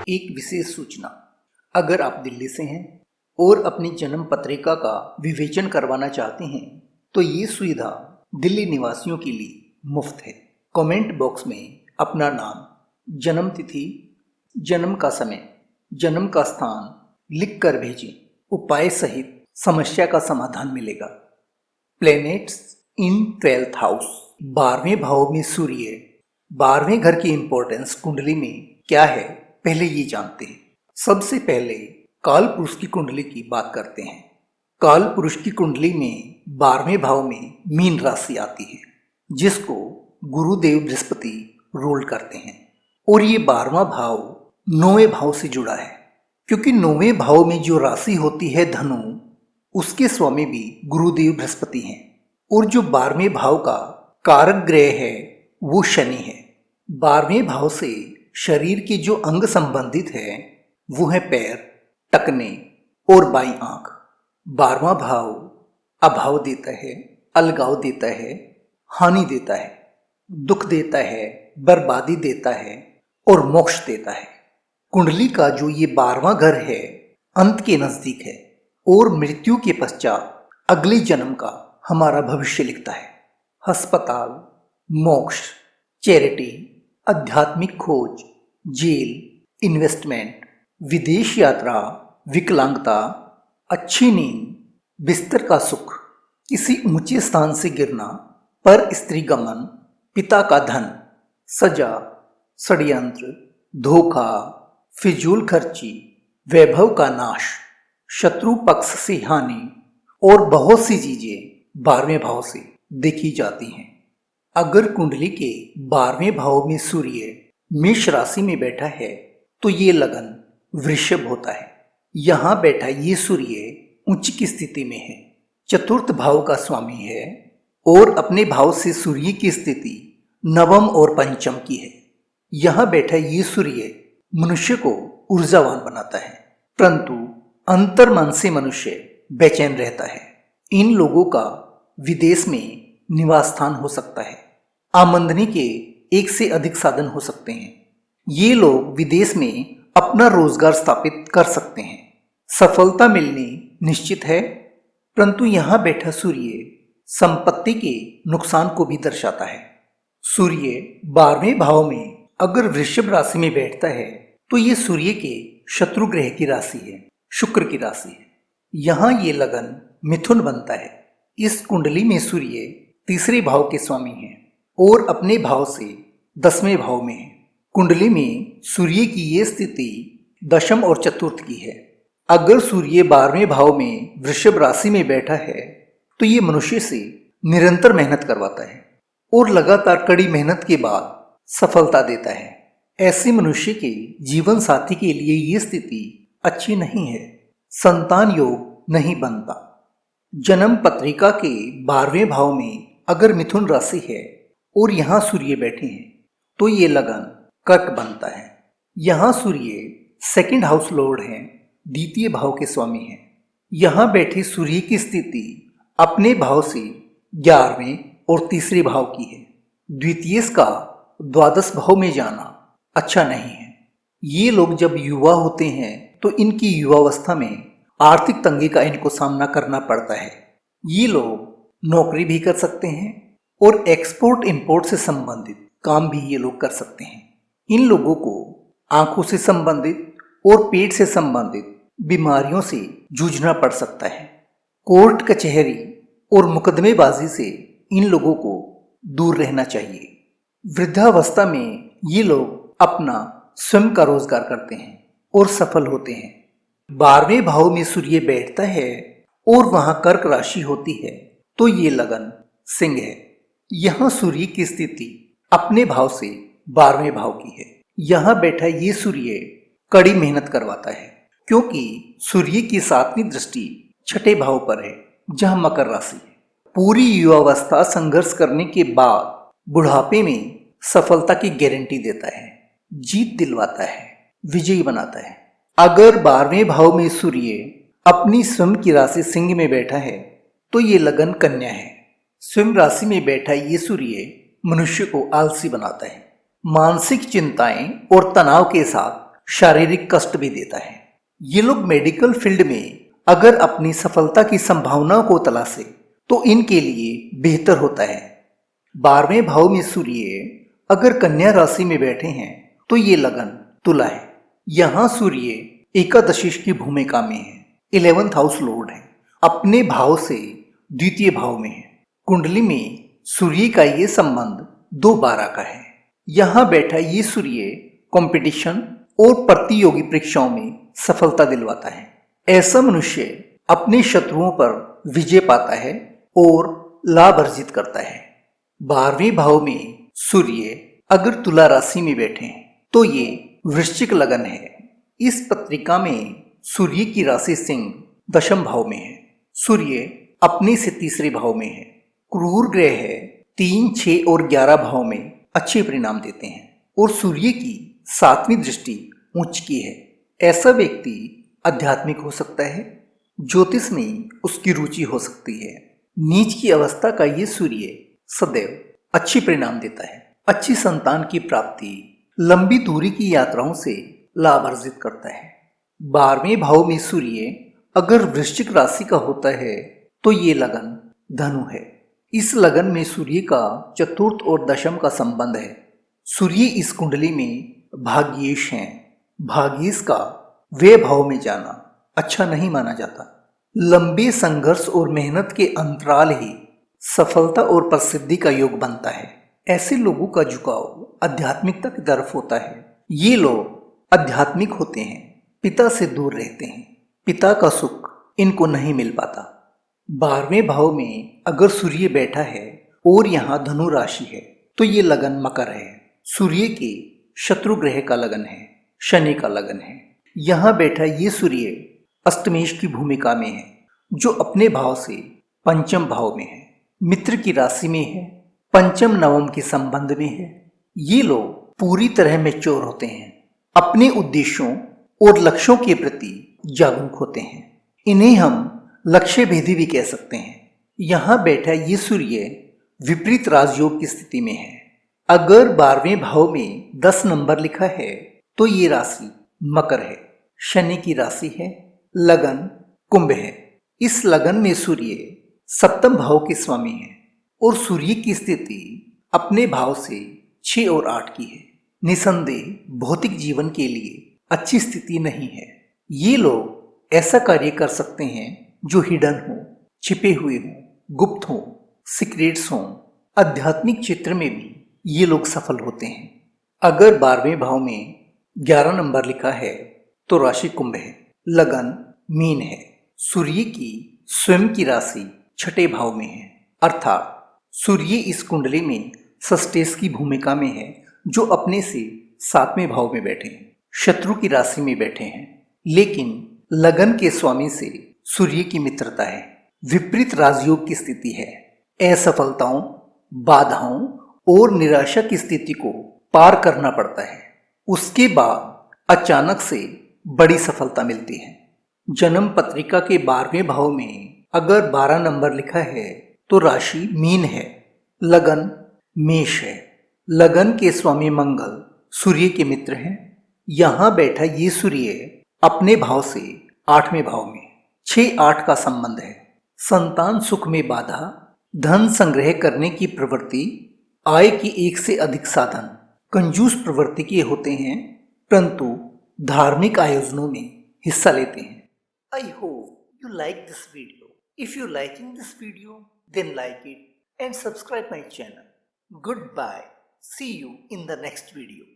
एक विशेष सूचना। अगर आप दिल्ली से हैं और अपनी जन्म पत्रिका का विवेचन करवाना चाहते हैं तो ये सुविधा दिल्ली निवासियों के लिए मुफ्त है। कमेंट बॉक्स में अपना नाम, जन्म तिथि, जन्म का समय, जन्म का स्थान लिख कर भेजें। उपाय सहित समस्या का समाधान मिलेगा। प्लैनेट्स इन 12th हाउस, 12वें भाव में सूर्य। 12वें घर की इंपॉर्टेंस कुंडली में क्या है, पहले ये जानते हैं। सबसे पहले काल पुरुष की कुंडली की बात करते हैं। काल पुरुष की कुंडली में 12वें भाव में मीन राशि आती है, जिसको गुरुदेव बृहस्पति रूल करते हैं। और ये 12वां भाव 9वें भाव से जुड़ा है, क्योंकि 9वें भाव में जो राशि होती है धनु, उसके स्वामी भी गुरुदेव बृहस्पति हैं। और जो 12वें भाव का कारक ग्रह है वो शनि है। 12वें भाव से शरीर के जो अंग संबंधित है वो है पैर, टखने और बाईं आंख। 12वां भाव अभाव देता है, अलगाव देता है, हानि देता है, दुख देता है, बर्बादी देता है और मोक्ष देता है। कुंडली का जो ये 12वां घर है अंत के नजदीक है और मृत्यु के पश्चात अगले जन्म का हमारा भविष्य लिखता है। अस्पताल, मोक्ष, चैरिटी, आध्यात्मिक खोज, जेल, इन्वेस्टमेंट, विदेश यात्रा, विकलांगता, अच्छी नींद, बिस्तर का सुख, किसी ऊंचे स्थान से गिरना, पर स्त्री गमन, पिता का धन, सजा, षड्यंत्र, धोखा, फिजूल खर्ची, वैभव का नाश, शत्रु पक्ष से हानि और बहुत सी चीजें 12वें भाव से देखी जाती हैं। अगर कुंडली के 12वें भाव में सूर्य मेष राशि में बैठा है तो ये लगन वृषभ होता है। यहाँ बैठा ये सूर्य उच्च की स्थिति में है, चतुर्थ भाव का स्वामी है और अपने भाव से सूर्य की स्थिति नवम और पंचम की है। यहाँ बैठा ये सूर्य मनुष्य को ऊर्जावान बनाता है, परंतु अंतर्मन से मनुष्य बेचैन रहता है। इन लोगों का विदेश में निवास स्थान हो सकता है। आमदनी के एक से अधिक साधन हो सकते हैं। ये लोग विदेश में अपना रोजगार स्थापित कर सकते हैं। सफलता मिलनी निश्चित है, परंतु यहाँ बैठा सूर्य संपत्ति के नुकसान को भी दर्शाता है। सूर्य 12वें भाव में अगर वृषभ राशि में बैठता है तो ये सूर्य के शत्रु ग्रह की राशि है, शुक्र की राशि है। यहाँ ये लगन मिथुन बनता है। इस कुंडली में सूर्य तीसरे भाव के स्वामी हैं और अपने भाव से 10वें भाव में है। कुंडली में सूर्य की ये स्थिति दशम और चतुर्थ की है। अगर सूर्य 12वें भाव में वृषभ राशि में बैठा है तो ये मनुष्य से निरंतर मेहनत करवाता है और लगातार कड़ी मेहनत के बाद सफलता देता है। ऐसे मनुष्य के जीवन साथी के लिए ये स्थिति अच्छी नहीं है। संतान योग नहीं बनता। जन्म पत्रिका के 12वें भाव में अगर मिथुन राशि है और यहाँ सूर्य बैठे हैं तो ये लगन कर्क बनता है। यहाँ सूर्य सेकंड हाउस लॉर्ड हैं, द्वितीय भाव के स्वामी हैं। यहाँ बैठे सूर्य की स्थिति अपने भाव से 11वें और तीसरे भाव की है। द्वितीय का द्वादश भाव में जाना अच्छा नहीं है। ये लोग जब युवा होते हैं तो इनकी युवावस्था में आर्थिक तंगी का इनको सामना करना पड़ता है। ये लोग नौकरी भी कर सकते हैं और एक्सपोर्ट इंपोर्ट से संबंधित काम भी ये लोग कर सकते हैं। इन लोगों को आंखों से संबंधित और पेट से संबंधित बीमारियों से जूझना पड़ सकता है। कोर्ट कचहरी और मुकदमेबाजी से इन लोगों को दूर रहना चाहिए। वृद्धावस्था में ये लोग अपना स्वयं का रोजगार करते हैं और सफल होते हैं। 12वें भाव में सूर्य बैठता है और वहां कर्क राशि होती है तो ये लगन सिंह है। यहाँ सूर्य की स्थिति अपने भाव से 12वें भाव की है। यहाँ बैठा ये सूर्य कड़ी मेहनत करवाता है, क्योंकि सूर्य की 7वीं दृष्टि छठे भाव पर है जहाँ मकर राशि है। पूरी युवावस्था संघर्ष करने के बाद बुढ़ापे में सफलता की गारंटी देता है, जीत दिलवाता है, विजयी बनाता है। अगर 12वें भाव में सूर्य अपनी स्वयं की राशि सिंह में बैठा है तो ये लगन कन्या है। स्वयं राशि में बैठा ये सूर्य मनुष्य को आलसी बनाता है। मानसिक चिंताएं और तनाव के साथ शारीरिक कष्ट भी देता है। ये लोग मेडिकल फील्ड में अगर अपनी सफलता की संभावनाओं को तलाशे तो इनके लिए बेहतर होता है। 12वें भाव में सूर्य अगर कन्या राशि में बैठे हैं तो ये लगन तुला है। यहाँ सूर्य एकादशीश की भूमिका में है, 11th हाउस लॉर्ड है, अपने भाव से द्वितीय भाव में है। कुंडली में सूर्य का ये संबंध 2-12 का है। यहाँ बैठा ये सूर्य कंपटीशन और प्रतियोगी परीक्षाओं में सफलता दिलवाता है। ऐसा मनुष्य अपने शत्रुओं पर विजय पाता है और लाभ अर्जित करता है। 12वें भाव में सूर्य अगर तुला राशि में बैठे हैं तो ये वृश्चिक लगन है। इस पत्रिका में सूर्य की राशि सिंह 10वें भाव में है। सूर्य अपने से 3रे भाव में है। क्रूर ग्रह है, 3, 6 और 11 भाव में अच्छे परिणाम देते हैं और सूर्य की 7वीं दृष्टि उच्च की है। ऐसा व्यक्ति आध्यात्मिक हो सकता है, ज्योतिष में उसकी रुचि हो सकती है। नीच की अवस्था का ये सूर्य सदैव अच्छी परिणाम देता है। अच्छी संतान की प्राप्ति, लंबी दूरी की यात्राओं से लाभ अर्जित करता है। 12वें भाव में सूर्य अगर वृश्चिक राशि का होता है तो ये लगन धनु है। इस लगन में सूर्य का 4th और 10th का संबंध है। सूर्य इस कुंडली में भाग्येश हैं। भाग्येश का वे भाव में जाना अच्छा नहीं माना जाता। लंबे संघर्ष और मेहनत के अंतराल ही सफलता और प्रसिद्धि का योग बनता है। ऐसे लोगों का झुकाव आध्यात्मिकता की तरफ होता है। ये लोग आध्यात्मिक होते हैं, पिता से दूर रहते हैं, पिता का सुख इनको नहीं मिल पाता। 12वें भाव में अगर सूर्य बैठा है और यहाँ धनु राशि है तो ये लगन मकर है। सूर्य के शत्रु ग्रह का लगन है, शनि का लगन है। यहाँ बैठा ये सूर्य अष्टमेश की भूमिका में है, जो अपने भाव से 5म भाव में है, मित्र की राशि में है, 5म 9th के संबंध में है। ये लोग पूरी तरह मैच्योर होते हैं, अपने उद्देश्यों और लक्ष्यों के प्रति जागरूक होते हैं। इन्हें हम लक्ष्य भेदी भी कह सकते हैं। यहाँ बैठा ये सूर्य विपरीत राजयोग की स्थिति में है। अगर 12वें भाव में 10 नंबर लिखा है तो ये राशि मकर है, शनि की राशि है, लगन कुंभ है। इस लगन में सूर्य 7th भाव के स्वामी है और सूर्य की स्थिति अपने भाव से 6 और 8 की है। निसंदेह भौतिक जीवन के लिए अच्छी स्थिति नहीं है। ये लोग ऐसा कार्य कर सकते हैं जो हिडन हो, छिपे हुए हों, गुप्त हों, सीक्रेट्स हों। आध्यात्मिक क्षेत्र में भी ये लोग सफल होते हैं। अगर 12वें भाव में 11 नंबर लिखा है तो राशि कुंभ है, लगन मीन है। सूर्य की स्वयं की राशि 6ठे भाव में है, अर्थात सूर्य इस कुंडली में सस्टेस की भूमिका में है, जो अपने से 7वें भाव में बैठे हैं, शत्रु की राशि में बैठे हैं। लेकिन लगन के स्वामी से सूर्य की मित्रता है। विपरीत राजयोग की स्थिति है। असफलताओं, बाधाओं और निराशा की स्थिति को पार करना पड़ता है। उसके बाद अचानक से बड़ी सफलता मिलती है। जन्म पत्रिका के 12वें भाव में अगर 12 नंबर लिखा है तो राशि मीन है, लगन मेष है। लगन के स्वामी मंगल सूर्य के मित्र हैं। यहाँ बैठा ये सूर्य अपने भाव से 8वें भाव में 6-8 का संबंध है। संतान सुख में बाधा, धन संग्रह करने की प्रवृत्ति, आय की एक से अधिक साधन, कंजूस प्रवृत्ति के होते हैं, परंतु धार्मिक आयोजनों में हिस्सा लेते हैं। I hope you like this video. If you liking this video, then like it and subscribe my channel. Goodbye. See you in the next video.